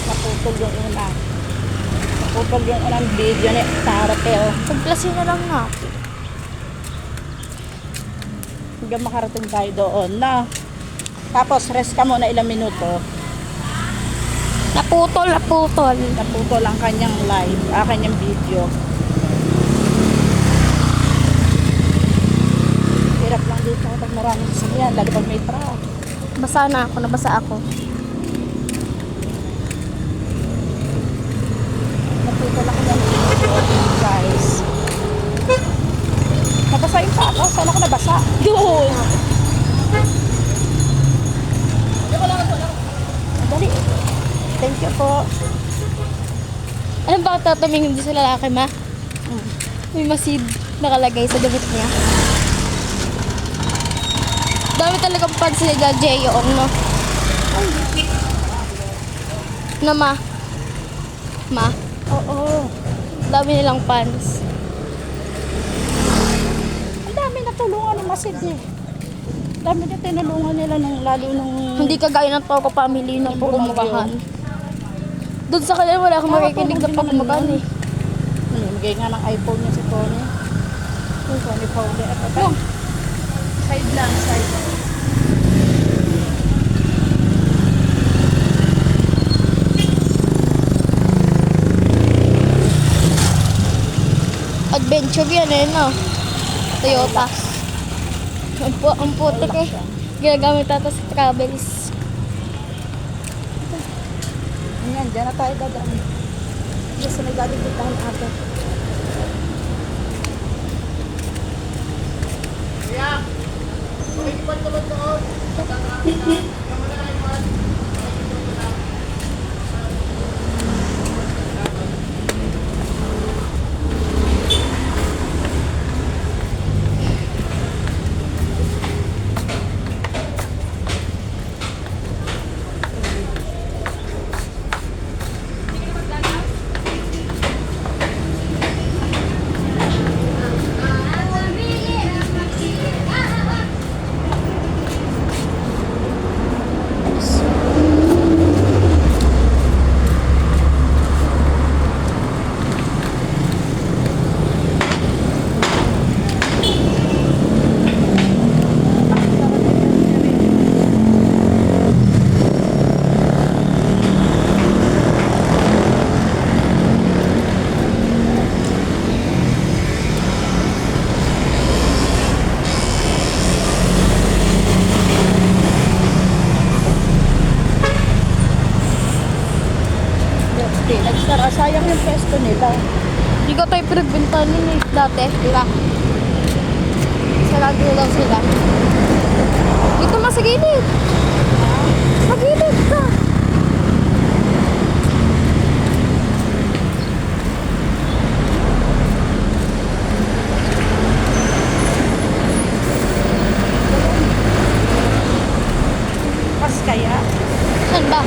Naputol yung una. Naputol yung unang video ni Taratel. Pagplasin na lang natin. Hanggang makarating tayo doon na. Tapos rest ka muna ilang minuto. Naputol. Naputol ang kanyang live, kanyang video. Hirap lang dito kapag maraming sasakyan, lalo pag may truck. Nabasa ako. Naputol ang kanyang video, guys. Nabasa yung pa ako. Saan ako nabasa? Doon! Dali. Thank you po. Alam ba tatamingin din sa lalaki, ma? May masid nakalagay sa damit niya. Dami talagang fans ni Jay Yoong, no? Na, ma? Oo. Dami nilang fans. Ang dami natulungan ni Masid niya. Ang dami na tinulungan nila lalo nung... Hindi kagaya ng Togo family na pagkumagahan. Doon sa kanila wala akong makikinig na pagkumagahan eh. Namimigay nga ng iPhone niya si Tony. Tony Pauli. Side lang, side lang. Adventure yan eh, no? Toyota. Ang putik eh. Ginagamit ata sa travels. Ayan, dyan na tayo dadaan. Yes, may galing tayo ate. Nagsara, sayang yung pesto nila. Hindi ko tayo pinagbintanin eh. Dati, di ba? Sa lagi lang sila. Dito mas sa gilid. Sa gilid ka. Pas kaya. Saan ba?